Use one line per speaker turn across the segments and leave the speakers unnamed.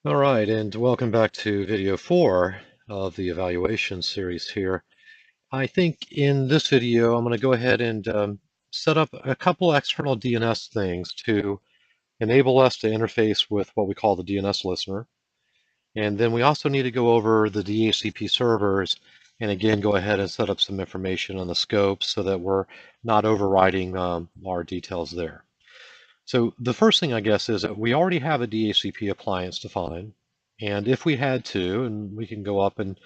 All right, and welcome back to video 4 of the evaluation series here. I think in this video, I'm going to go ahead and set up a couple external DNS things to enable us to interface with what we call the DNS Listener. And then we also need to go over the DHCP servers and again, go ahead and set up some information on the scope so that we're not overriding our details there. So the first thing, I guess, is that we already have a DHCP appliance defined. And if we had to, and we can go up and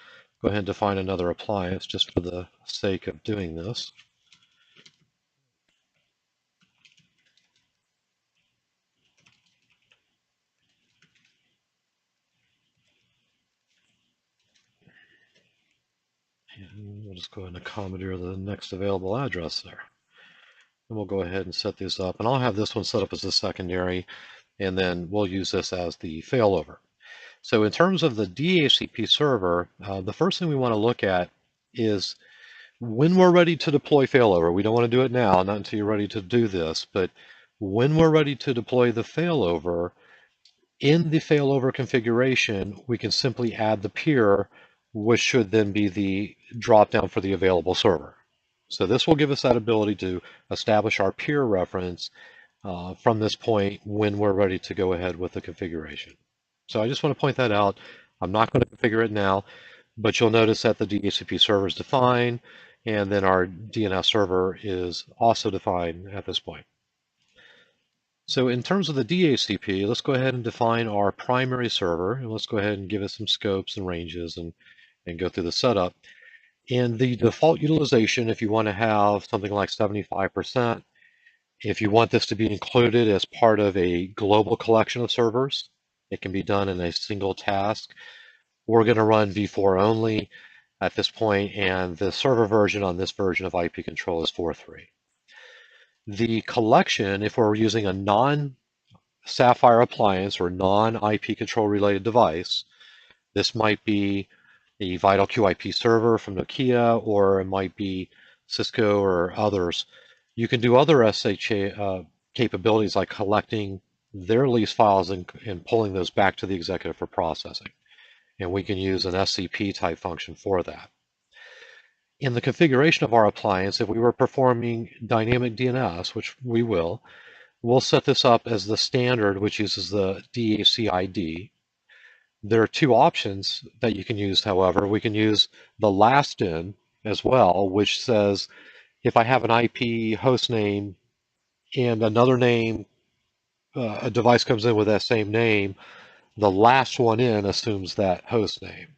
go ahead and define another appliance just for the sake of doing this. And we'll just go ahead and commandeer the next available address there. And we'll go ahead and set these up. And I'll have this one set up as a secondary, and then we'll use this as the failover. So in terms of the DHCP server, the first thing we want to look at is when we're ready to deploy failover. We don't want to do it now, not until you're ready to do this, but when we're ready to deploy the failover, in the failover configuration, we can simply add the peer, which should then be the dropdown for the available server. So this will give us that ability to establish our peer reference from this point when we're ready to go ahead with the configuration. So I just want to point that out. I'm not going to configure it now, but you'll notice that the DHCP server is defined, and then our DNS server is also defined at this point. So in terms of the DHCP, let's go ahead and define our primary server, and let's go ahead and give it some scopes and ranges and go through the setup. In the default utilization, if you want to have something like 75%, if you want this to be included as part of a global collection of servers, it can be done in a single task. We're going to run v4 only at this point, and the server version on this version of IPControl is 4.3. The collection, if we're using a non-Sapphire appliance or non-IPControl related device, this might be a VitalQIP server from Nokia, or it might be Cisco or others. You can do other SHA capabilities like collecting their lease files and pulling those back to the executive for processing. And we can use an SCP type function for that. In the configuration of our appliance, if we were performing dynamic DNS, which we will, we'll set this up as the standard, which uses the DHC ID. There are two options that you can use, however. We can use the last in as well, which says if I have an IP host name and another name, a device comes in with that same name, the last one in assumes that host name.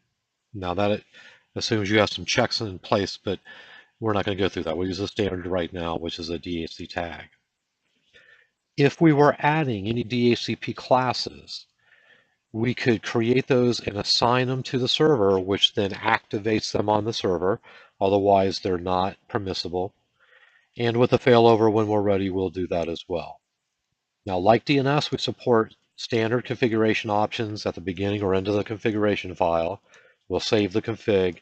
Now that assumes you have some checks in place, but we're not going to go through that. We'll use the standard right now, which is a DHC tag. If we were adding any DHCP classes, we could create those and assign them to the server, which then activates them on the server. Otherwise, they're not permissible. And with the failover, when we're ready, we'll do that as well. Now, like DNS, we support standard configuration options at the beginning or end of the configuration file. We'll save the config,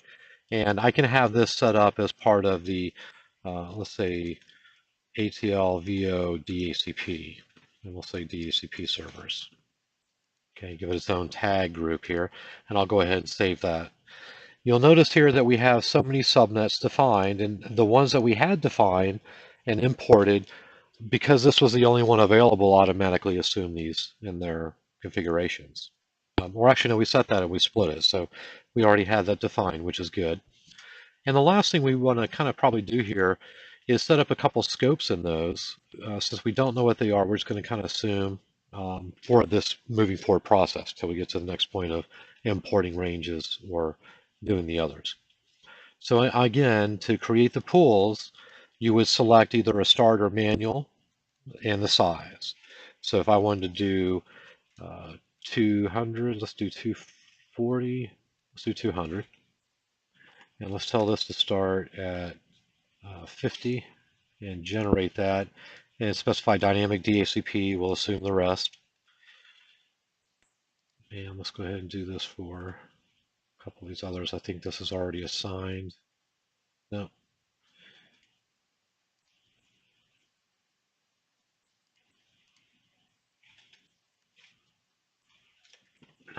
and I can have this set up as part of the, let's say, ATL VO DHCP, and we'll say DHCP servers. Okay, give it its own tag group here, and I'll go ahead and save that. You'll notice here that we have so many subnets defined, and the ones that we had defined and imported, because this was the only one available, automatically assume these in their configurations. Or actually, no, we set that and we split it, so we already had that defined, which is good. And the last thing we want to kind of probably do here is set up a couple scopes in those. Since we don't know what they are, we're just going to kind of assume for this moving forward process till we get to the next point of importing ranges or doing the others. So again, to create the pools, you would select either a start or manual and the size. So if I wanted to do 200, let's do 240, let's do 200. And let's tell this to start at 50 and generate that. And specify dynamic DHCP, we'll assume the rest. And let's go ahead and do this for a couple of these others. I think this is already assigned. No.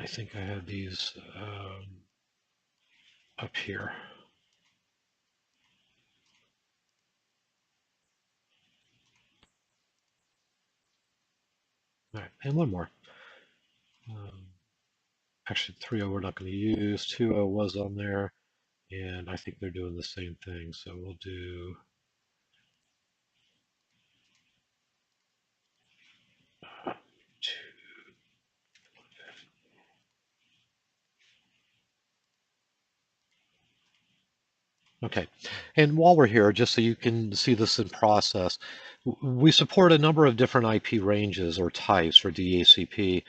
think I have these up here. All right, and one more. Actually, 3.0 we're not going to use. 2.0 was on there, and I think they're doing the same thing. So we'll do Okay, and while we're here, just so you can see this in process, we support a number of different IP ranges or types for DHCP,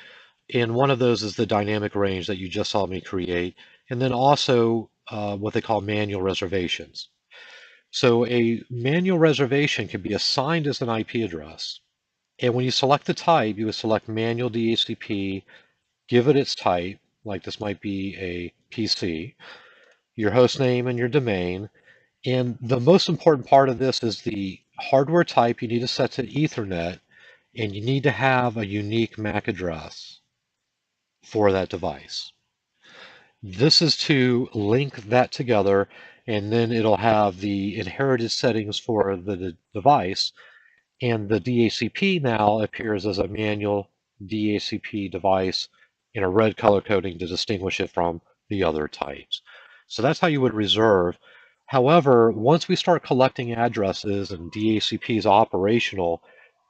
and one of those is the dynamic range that you just saw me create, and then also what they call manual reservations. So a manual reservation can be assigned as an IP address, and when you select the type, you would select manual DHCP, give it its type, like this might be a PC, your host name and your domain. And the most important part of this is the hardware type you need to set to Ethernet, and you need to have a unique MAC address for that device. This is to link that together, and then it'll have the inherited settings for the device, and the DHCP now appears as a manual DHCP device in a red color coding to distinguish it from the other types. So that's how you would reserve. However, once we start collecting addresses and DHCP is operational,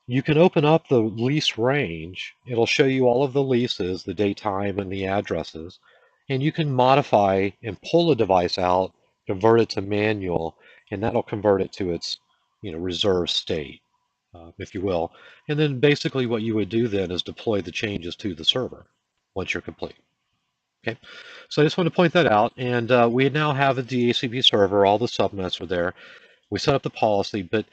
you can open up the lease range. It'll show you all of the leases, the date, time, and the addresses. And you can modify and pull a device out, convert it to manual, and that'll convert it to its reserve state, if you will. And then basically what you would do then is deploy the changes to the server once you're complete. Okay, so I just want to point that out. And we now have a DHCP server. All the subnets are there. We set up the policy, but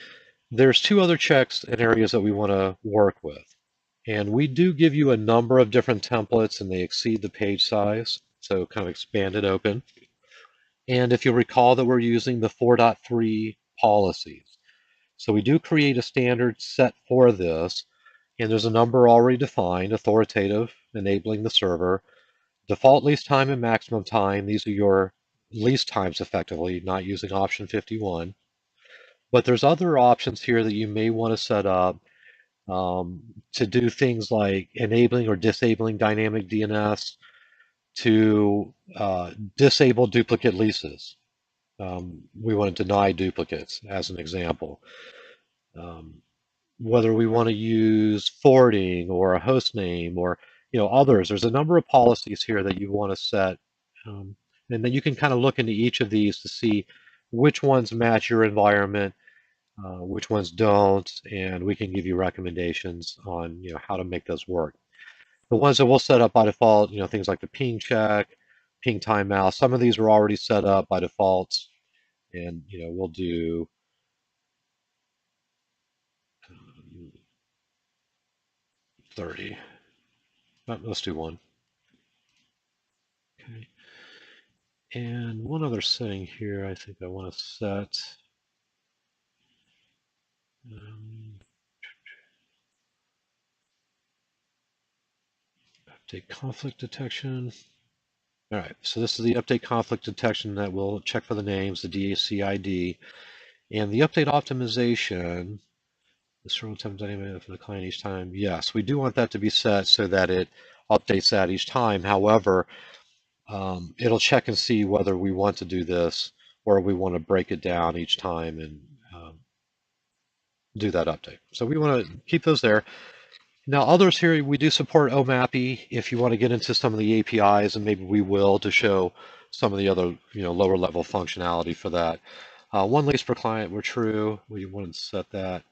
there's two other checks and areas that we want to work with. And we do give you a number of different templates, and they exceed the page size, so kind of expand it open. And if you'll recall that we're using the 4.3 policies. So we do create a standard set for this, and there's a number already defined, authoritative, enabling the server, default lease time and maximum time. These are your lease times effectively, not using option 51. But there's other options here that you may want to set up to do things like enabling or disabling dynamic DNS, to disable duplicate leases. We want to deny duplicates, as an example. Whether we want to use forwarding or a host name or others, there's a number of policies here that you want to set, and then you can kind of look into each of these to see which ones match your environment, which ones don't, and we can give you recommendations on how to make those work. The ones that we'll set up by default, things like the ping check, ping timeout, some of these are already set up by default, and we'll do 30. Let's do one. Okay. And one other setting here I think I want to set. Update conflict detection. All right, so this is the update conflict detection that will check for the names, the DHC ID, and the update optimization. The server time dynamic for the client each time. Yes, we do want that to be set so that it updates that each time. However, it'll check and see whether we want to do this or we want to break it down each time and do that update. So we want to keep those there. Now, others here, we do support OMAPI if you want to get into some of the APIs, and maybe we will to show some of the other lower level functionality for that. One lease per client, we're true. We want to set that.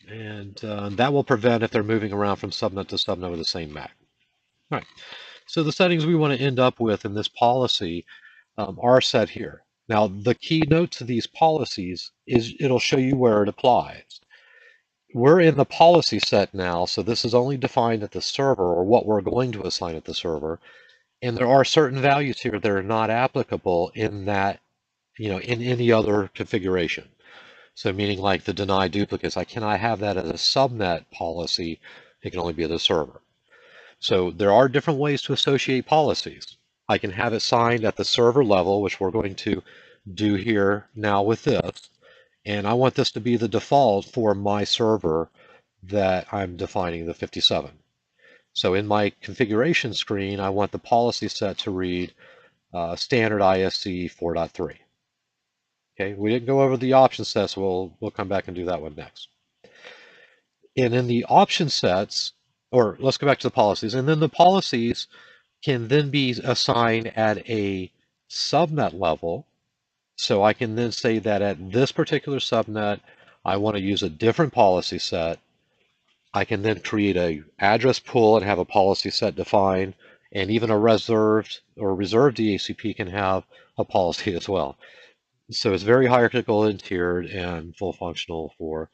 And that will prevent if they're moving around from subnet to subnet with the same MAC. All right. So the settings we want to end up with in this policy are set here. Now, the key note to these policies is it'll show you where it applies. We're in the policy set now, so this is only defined at the server, or what we're going to assign at the server. And there are certain values here that are not applicable in that, in any other configuration. So meaning like the deny duplicates, I cannot have that as a subnet policy. It can only be at the server. So there are different ways to associate policies. I can have it signed at the server level, which we're going to do here now with this. And I want this to be the default for my server that I'm defining, the 57. So in my configuration screen, I want the policy set to read standard ISC 4.3. Okay, we didn't go over the option sets, so we'll come back and do that one next. And in the option sets, or let's go back to the policies, and then the policies can then be assigned at a subnet level. So I can then say that at this particular subnet, I want to use a different policy set. I can then create a address pool and have a policy set defined, and even a reserved DHCP can have a policy as well. So it's very hierarchical and tiered and full functional for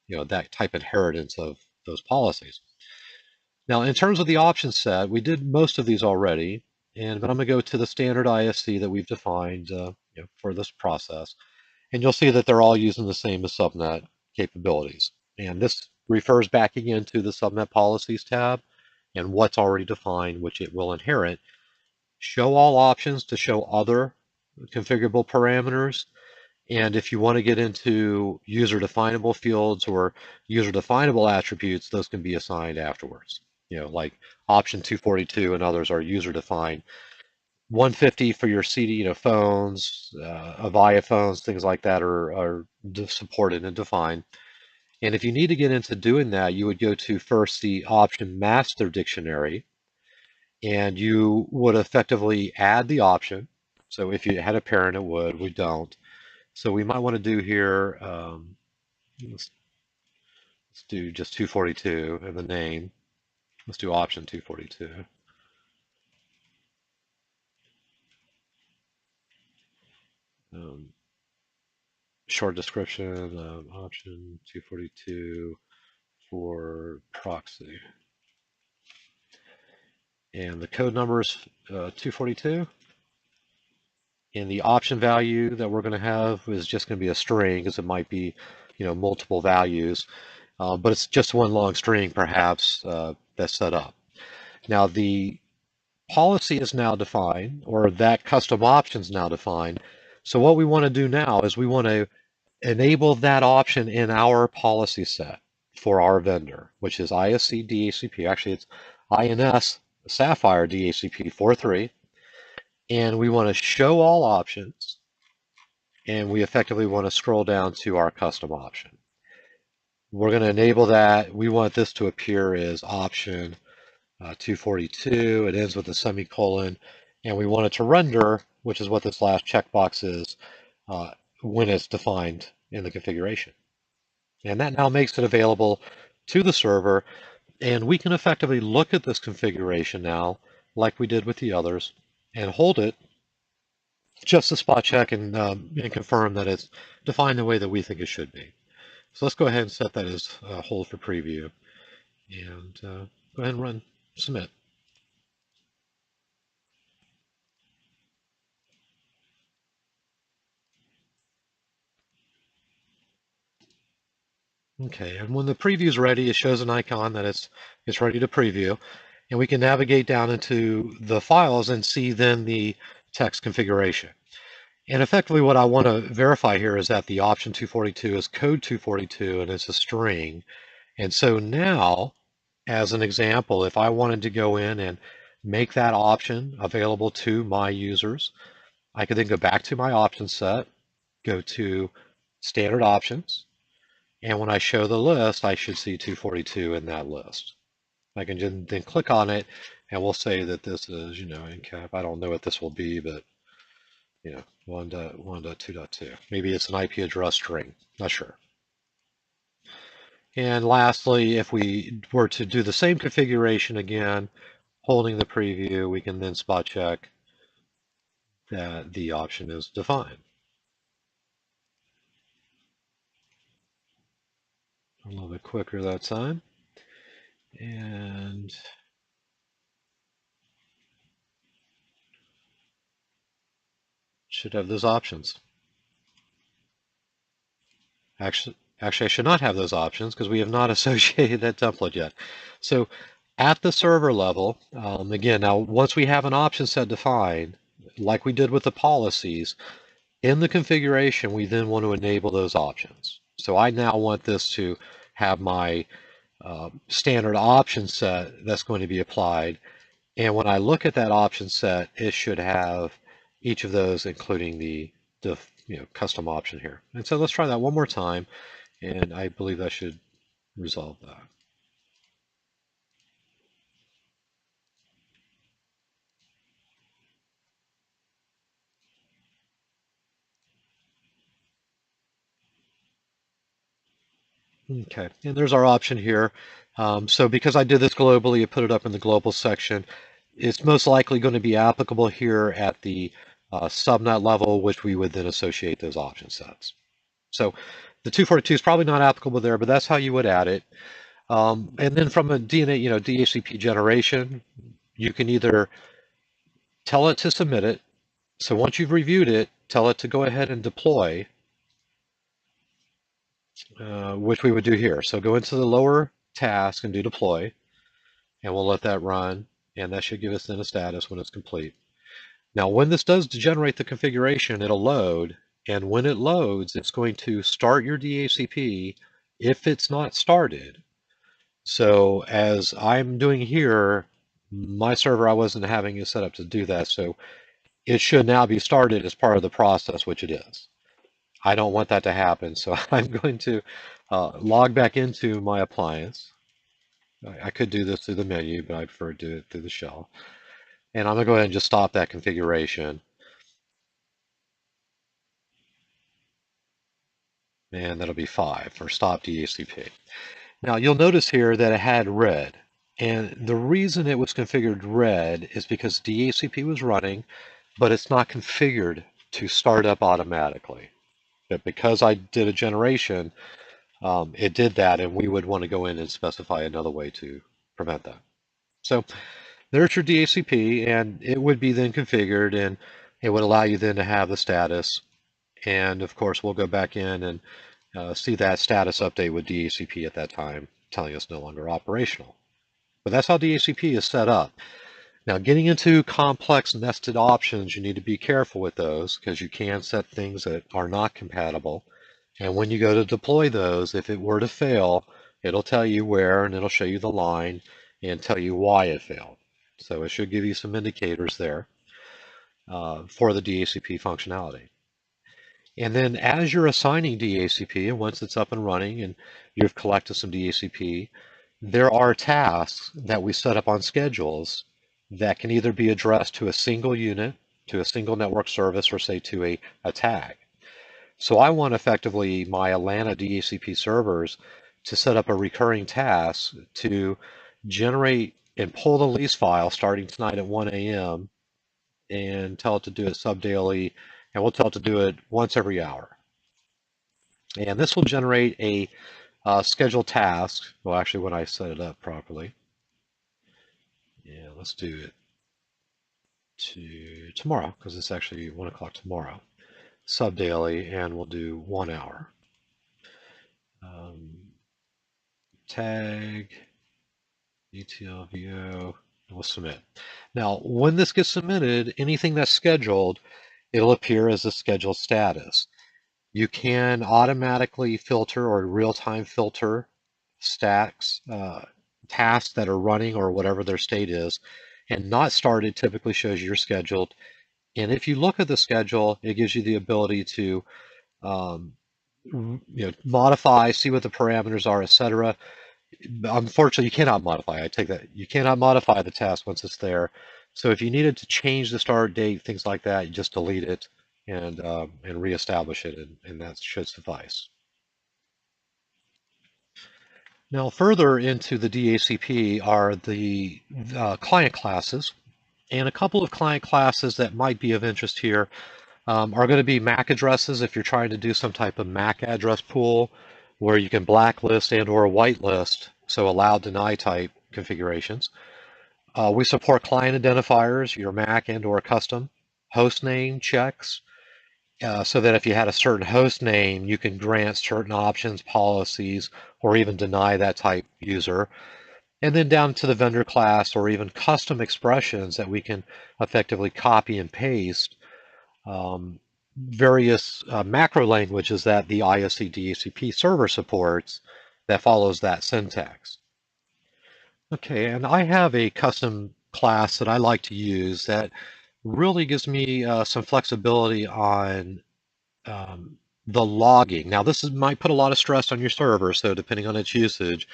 that type of inheritance of those policies. Now, in terms of the option set, we did most of these already, but I'm going to go to the standard ISC that we've defined for this process, and you'll see that they're all using the same as subnet capabilities. And this refers back again to the subnet policies tab and what's already defined, which it will inherit. Show all options to show other configurable parameters. And if you want to get into user definable fields or user definable attributes, those can be assigned afterwards. Like option 242 and others are user defined. 150 for your CD, phones, Avaya phones, things like that are supported and defined. And if you need to get into doing that, you would go to first the option master dictionary, and you would effectively add the option. So if you had a parent, it would. We don't. So we might want to do here, let's do just 242 and the name. Let's do option 242. Short description of option 242 for proxy. And the code number is 242. And the option value that we're going to have is just going to be a string, because it might be, multiple values. But it's just one long string, perhaps, that's set up. Now, the policy is now defined, or that custom option is now defined. So what we want to do now is we want to enable that option in our policy set for our vendor, which is ISC DHCP. Actually, it's INS Sapphire DHCP 4.3. And we want to show all options. And we effectively want to scroll down to our custom option. We're going to enable that. We want this to appear as option 242. It ends with a semicolon. And we want it to render, which is what this last checkbox is, when it's defined in the configuration. And that now makes it available to the server. And we can effectively look at this configuration now, like we did with the others, and hold it just to spot check and confirm that it's defined the way that we think it should be. So let's go ahead and set that as hold for preview, and go ahead and run submit. Okay, and when the preview is ready, it shows an icon that it's ready to preview, and we can navigate down into the files and see then the text configuration. And effectively what I want to verify here is that the option 242 is code 242 and it's a string. And so now, as an example, if I wanted to go in and make that option available to my users, I could then go back to my option set, go to standard options, and when I show the list, I should see 242 in that list. I can then click on it, and we'll say that this is, in cap. I don't know what this will be, but 1.1.2.2. Maybe it's an IP address string, not sure. And lastly, if we were to do the same configuration again, holding the preview, we can then spot check that the option is defined. A little bit quicker that time. And should have those options. Actually, I should not have those options because we have not associated that template yet. So At the server level, again, now once we have an option set defined, like we did with the policies, in the configuration, we then want to enable those options. So I now want this to have my standard option set that's going to be applied. And when I look at that option set, it should have each of those, including the custom option here. And so let's try that one more time, and I believe that should resolve that. Okay, and there's our option here. So because I did this globally, I put it up in the global section. It's most likely going to be applicable here at the subnet level, which we would then associate those option sets. So the 242 is probably not applicable there, but that's how you would add it. And then from a DHCP generation, you can either tell it to submit it. So once you've reviewed it, tell it to go ahead and deploy, which we would do here. So go into the lower task and do deploy, and we'll let that run, and that should give us then a status when it's complete. Now, when this does generate the configuration, it'll load, and when it loads, it's going to start your DHCP if it's not started. So as I'm doing here, my server, I wasn't having it set up to do that, so it should now be started as part of the process, which it is. I don't want that to happen, so I'm going to log back into my appliance. I could do this through the menu, but I prefer to do it through the shell. And I'm going to go ahead and just stop that configuration. And that'll be 5 for stop DHCP. Now you'll notice here that it had red. And the reason it was configured red is because DHCP was running, but it's not configured to start up automatically. But because I did a generation, it did that, and we would want to go in and specify another way to prevent that. So there's your DHCP, and it would be then configured, and it would allow you then to have the status. And of course, we'll go back in and see that status update with DHCP at that time, telling us no longer operational. But that's how DHCP is set up. Now, getting into complex nested options, you need to be careful with those because you can set things that are not compatible. And when you go to deploy those, if it were to fail, it'll tell you where, and it'll show you the line and tell you why it failed. So it should give you some indicators there for the DHCP functionality. And then as you're assigning DHCP, and once it's up and running and you've collected some DHCP, there are tasks that we set up on schedules that can either be addressed to a single unit, to a single network service, or say to a tag. So I want effectively my Atlanta DHCP servers to set up a recurring task to generate and pull the lease file starting tonight at 1 a.m. and tell it to do it sub-daily, and we'll tell it to do it once every hour. And this will generate a scheduled task. Well, actually, when I set it up properly. Yeah, let's do it to tomorrow, because it's actually 1 o'clock tomorrow. Sub-daily, and we'll do 1 hour. Tag, ETL VO, and we'll submit. Now, when this gets submitted, anything that's scheduled, it'll appear as a scheduled status. You can automatically filter or real-time filter stacks, tasks that are running or whatever their state is, and not started typically shows you're scheduled. And if you look at the schedule, it gives you the ability to modify, see what the parameters are, etc. Unfortunately, you cannot modify. I take that. You cannot modify the task once it's there. So if you needed to change the start date, things like that, you just delete it and reestablish it, and that should suffice. Now, further into the DHCP are the client classes, and a couple of client classes that might be of interest here are going to be MAC addresses if you're trying to do some type of MAC address pool where you can blacklist and or whitelist, so allow deny type configurations. We support client identifiers, your MAC and or custom, host name checks, so that if you had a certain host name, you can grant certain options, policies, or even deny that type user. And then down to the vendor class or even custom expressions that we can effectively copy and paste various macro languages that the ISC DHCP server supports that follows that syntax. Okay, and I have a custom class that I like to use that really gives me some flexibility on the logging. Now, might put a lot of stress on your server, so depending on its usage,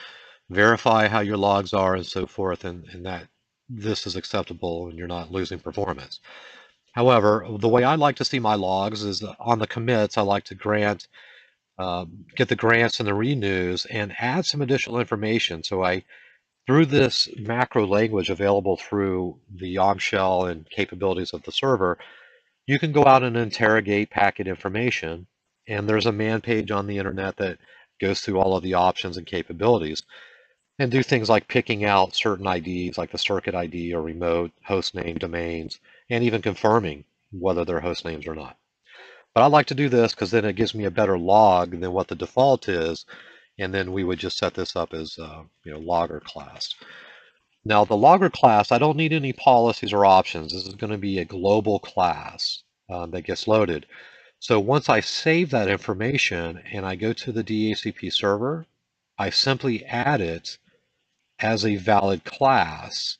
verify how your logs are and so forth, and that this is acceptable and you're not losing performance. However, the way I like to see my logs is on the commits. I like to get the grants and the renews and add some additional information. So through this macro language available through the YARM shell and capabilities of the server, you can go out and interrogate packet information. And there's a man page on the internet that goes through all of the options and capabilities and do things like picking out certain IDs like the circuit ID or remote host name domains, and even confirming whether they're host names or not. But I like to do this because then it gives me a better log than what the default is, and then we would just set this up as logger class. Now the logger class, I don't need any policies or options. This is going to be a global class that gets loaded. So once I save that information and I go to the DHCP server, I simply add it as a valid class.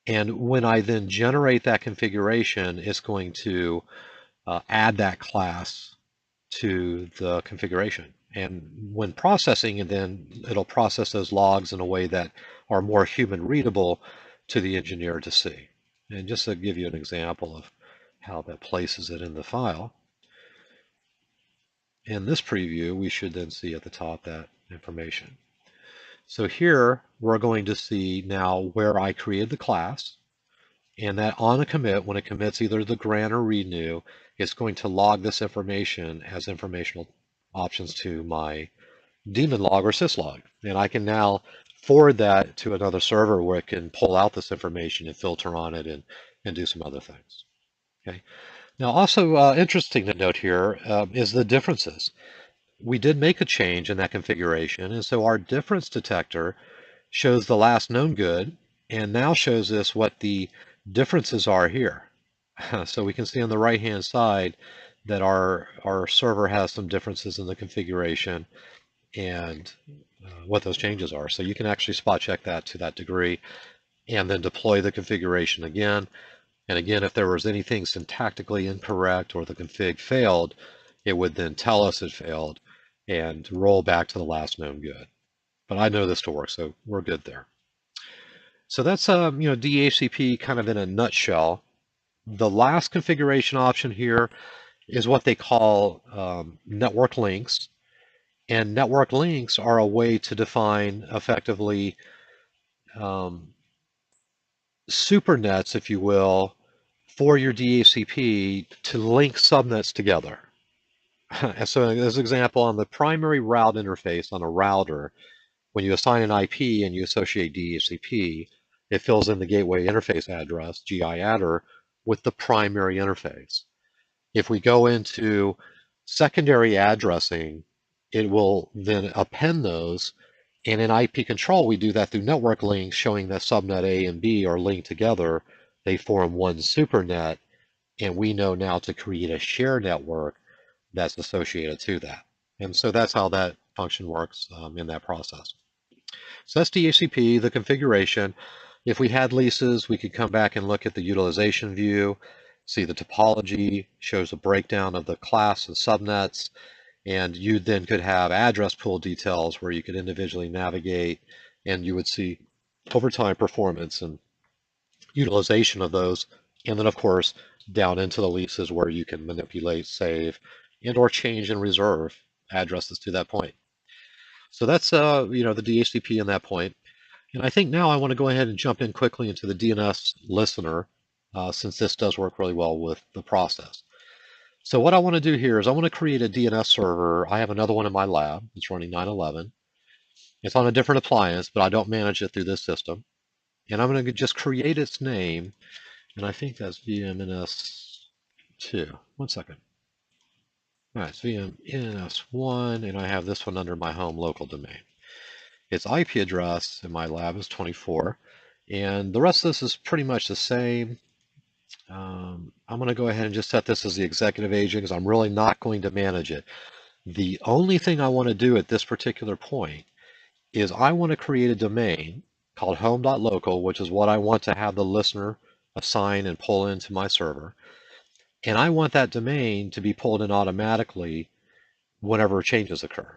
And when I then generate that configuration, it's going to add that class to the configuration. And when processing it, then it'll process those logs in a way that are more human readable to the engineer to see. And just to give you an example of how that places it in the file, in this preview, we should then see at the top that information. So here we're going to see now where I created the class, and that on a commit, when it commits either the grant or renew, it's going to log this information as informational options to my daemon log or syslog. And I can now forward that to another server where it can pull out this information and filter on it and do some other things. Okay. Now also interesting to note here is the differences. We did make a change in that configuration, and so our difference detector shows the last known good and now shows us what the differences are here. So we can see on the right hand side that our server has some differences in the configuration and what those changes are. So you can actually spot check that to that degree and then deploy the configuration again. And again, if there was anything syntactically incorrect or the config failed, it would then tell us it failed and roll back to the last known good. But I know this to work, so we're good there. So that's DHCP kind of in a nutshell. The last configuration option here is what they call network links. And network links are a way to define effectively supernets, if you will, for your DHCP to link subnets together. And so as an example, on the primary route interface on a router, when you assign an IP and you associate DHCP, it fills in the gateway interface address, GIAddr, with the primary interface. If we go into secondary addressing, it will then append those. And in IPControl, we do that through network links showing that subnet A and B are linked together. They form one supernet, and we know now to create a shared network that's associated to that. And so that's how that function works in that process. So that's DHCP, the configuration. If we had leases, we could come back and look at the utilization view, see the topology, shows a breakdown of the class and subnets, and you then could have address pool details where you could individually navigate, and you would see over time performance and utilization of those. And then, of course, down into the leases where you can manipulate, save, and or change and reserve addresses to that point. So that's the DHCP in that point. And I think now I want to go ahead and jump in quickly into the DNS Listener, since this does work really well with the process. So what I want to do here is I want to create a DNS server. I have another one in my lab. It's running 9/11. It's on a different appliance, but I don't manage it through this system. And I'm going to just create its name, and I think that's VMNS2. One second. All right, it's VMNS1, and I have this one under my home local domain. its IP address in my lab is 24. And the rest of this is pretty much the same. I'm going to go ahead and just set this as the executive agent because I'm really not going to manage it. The only thing I want to do at this particular point is I want to create a domain called home.local, which is what I want to have the listener assign and pull into my server. And I want that domain to be pulled in automatically whenever changes occur.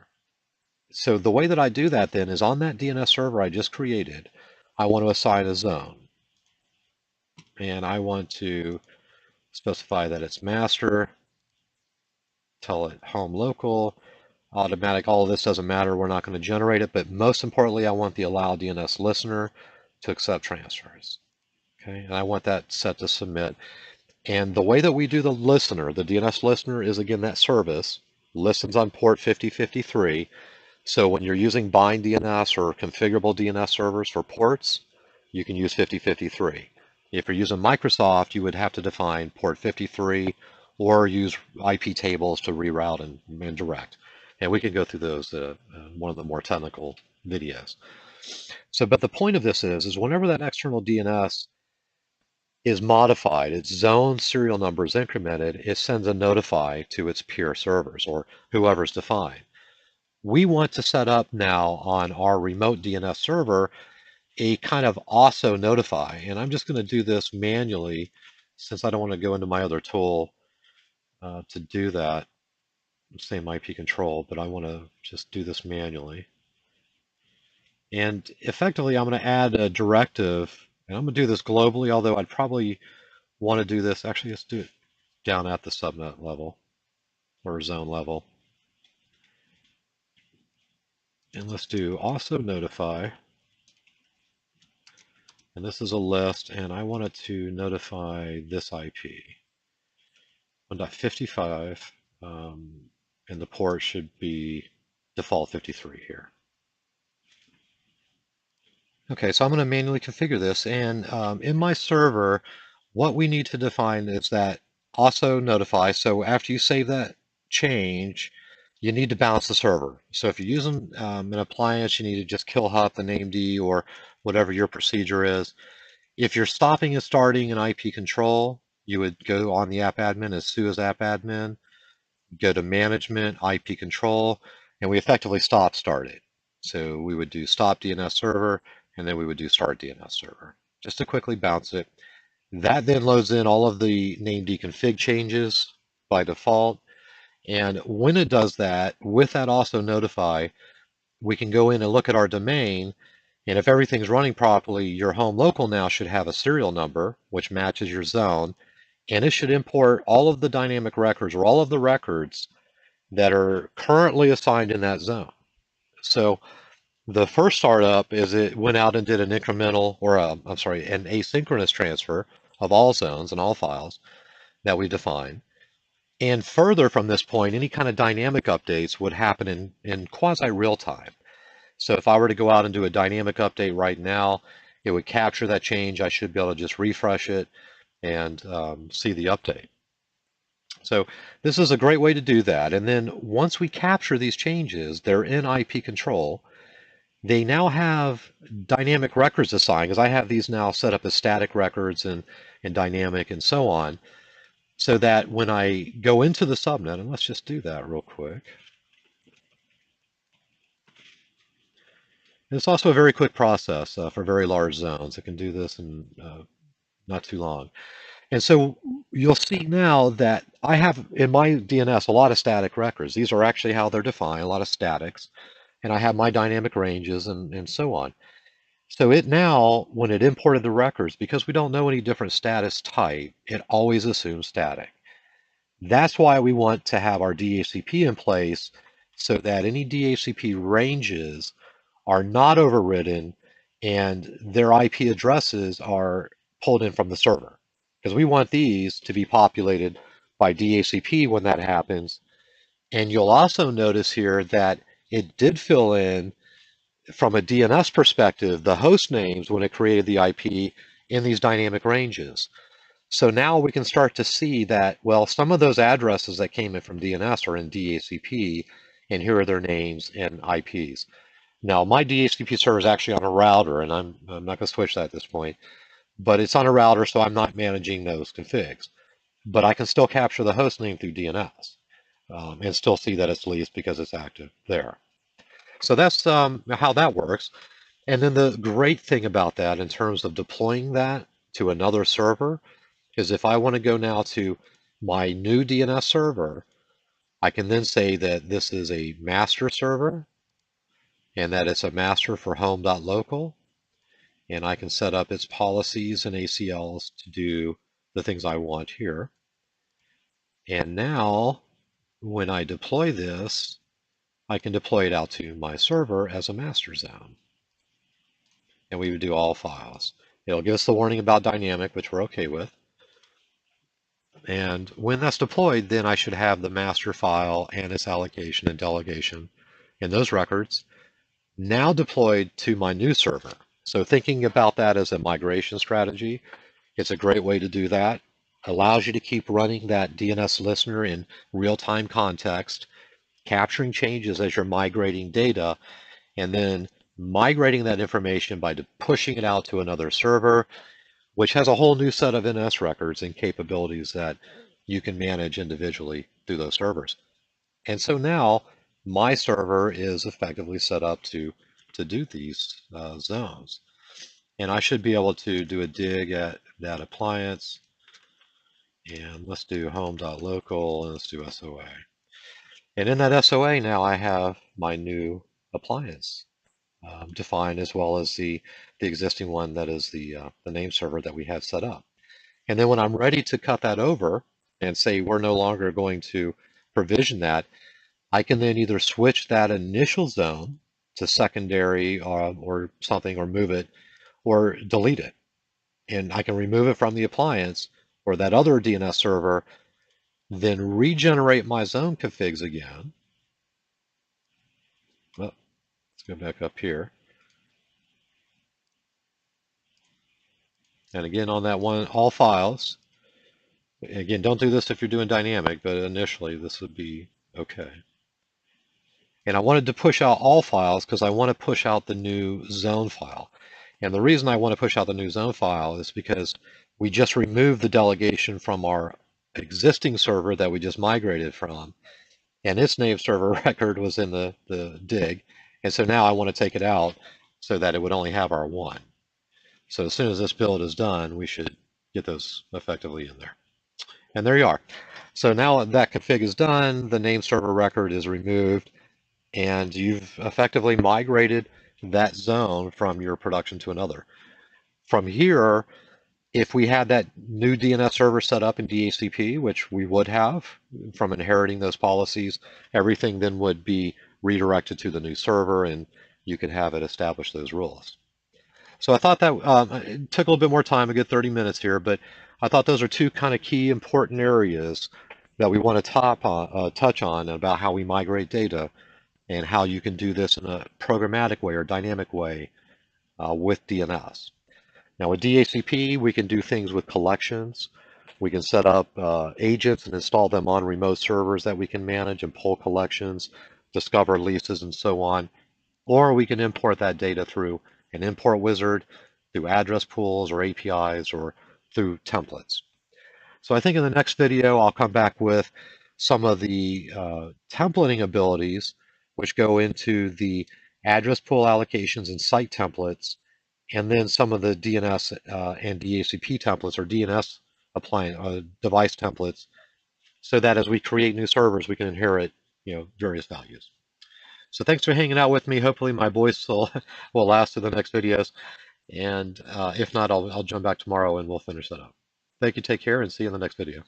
So the way that I do that then is on that DNS server I just created, I want to assign a zone. And I want to specify that it's master, tell it home local, automatic. All of this doesn't matter. We're not going to generate it. But most importantly, I want the allow DNS listener to accept transfers. Okay, and I want that set to submit. And the way that we do the listener, the DNS listener, is again that service listens on port 5053. So when you're using bind DNS or configurable DNS servers for ports, you can use 5053. If you're using Microsoft, you would have to define port 53 or use IP tables to reroute and direct. And we can go through those one of the more technical videos. So, but the point of this is whenever that external DNS is modified, its zone serial number is incremented, it sends a notify to its peer servers or whoever's defined. We want to set up now on our remote DNS server a kind of also notify, and I'm just going to do this manually since I don't want to go into my other tool to do that, same IPControl, but I want to just do this manually. And effectively, I'm going to add a directive, and I'm going to do this globally, although I'd probably want to do this, actually let's do it down at the subnet level or zone level. And let's do also notify. And this is a list, and I want it to notify this IP. 1.55, and the port should be default 53 here. Okay, so I'm going to manually configure this, and in my server, what we need to define is that also notify. So after you save that change, you need to bounce the server. So if you're using an appliance, you need to just kill hop the named or whatever your procedure is. If you're stopping and starting an IPControl, you would go on the app admin as soon as app admin, go to management, IPControl, and we effectively stop started. So we would do stop DNS server, and then we would do start DNS server, just to quickly bounce it. That then loads in all of the named config changes by default. And when it does that, with that also notify, we can go in and look at our domain. And if everything's running properly, your home local now should have a serial number, which matches your zone. And it should import all of the dynamic records or all of the records that are currently assigned in that zone. So the first startup is it went out and did an incremental, or an asynchronous transfer of all zones and all files that we define. And further from this point, any kind of dynamic updates would happen in quasi real time. So if I were to go out and do a dynamic update right now, it would capture that change. I should be able to just refresh it and see the update. So this is a great way to do that. And then once we capture these changes, they're in IPControl. They now have dynamic records assigned, because I have these now set up as static records and dynamic and so on, so that when I go into the subnet, and let's just do that real quick. And it's also a very quick process for very large zones. It can do this in not too long. And so you'll see now that I have in my DNS a lot of static records. These are actually how they're defined, a lot of statics. And I have my dynamic ranges and so on. So it now, when it imported the records, because we don't know any different status type, it always assumes static. That's why we want to have our DHCP in place so that any DHCP ranges are not overridden and their IP addresses are pulled in from the server. Because we want these to be populated by DHCP when that happens. And you'll also notice here that it did fill in, from a DNS perspective, the host names when it created the IP in these dynamic ranges. So now we can start to see that, well, some of those addresses that came in from DNS are in DHCP, and here are their names and IPs. Now, my DHCP server is actually on a router, and I'm not going to switch that at this point, but it's on a router, so I'm not managing those configs. But I can still capture the host name through DNS and still see that it's leased because it's active there. So that's how that works. And then the great thing about that in terms of deploying that to another server is if I want to go now to my new DNS server, I can then say that this is a master server and that it's a master for home.local. And I can set up its policies and ACLs to do the things I want here. And now when I deploy this, I can deploy it out to my server as a master zone. And we would do all files. It'll give us the warning about dynamic, which we're okay with. And when that's deployed, then I should have the master file and its allocation and delegation in those records now deployed to my new server. So thinking about that as a migration strategy, it's a great way to do that. Allows you to keep running that DNS listener in real-time context, capturing changes as you're migrating data, and then migrating that information by pushing it out to another server, which has a whole new set of NS records and capabilities that you can manage individually through those servers. And so now my server is effectively set up to do these zones. And I should be able to do a dig at that appliance. And let's do home.local and let's do SOA. And in that SOA now I have my new appliance defined, as well as the existing one that is the name server that we have set up. And then when I'm ready to cut that over and say we're no longer going to provision that, I can then either switch that initial zone to secondary or something, or move it or delete it. And I can remove it from the appliance or that other DNS server, then regenerate my zone configs again. Well, let's go back up here. And again, on that one, all files. Again, don't do this if you're doing dynamic, but initially this would be okay. And I wanted to push out all files because I want to push out the new zone file. And the reason I want to push out the new zone file is because we just removed the delegation from our existing server that we just migrated from. And its name server record was in the dig. And so now I want to take it out so that it would only have our one. So as soon as this build is done, we should get those effectively in there. And there you are. So now that config is done, the name server record is removed, and you've effectively migrated that zone from your production to another. From here, if we had that new DNS server set up in DHCP, which we would have from inheriting those policies, everything then would be redirected to the new server, and you could have it establish those rules. So I thought that it took a little bit more time, a good 30 minutes here, but I thought those are two kind of key important areas that we want to touch on about how we migrate data and how you can do this in a programmatic way or dynamic way with DNS. Now with DHCP, we can do things with collections. We can set up agents and install them on remote servers that we can manage and pull collections, discover leases, and so on. Or we can import that data through an import wizard, through address pools or APIs, or through templates. So I think in the next video, I'll come back with some of the templating abilities, which go into the address pool allocations and site templates, and then some of the DNS and DHCP templates, or DNS appliance device templates, so that as we create new servers, we can inherit various values. So thanks for hanging out with me. Hopefully my voice will last to the next videos. And if not, I'll jump back tomorrow and we'll finish that up. Thank you, take care, and see you in the next video.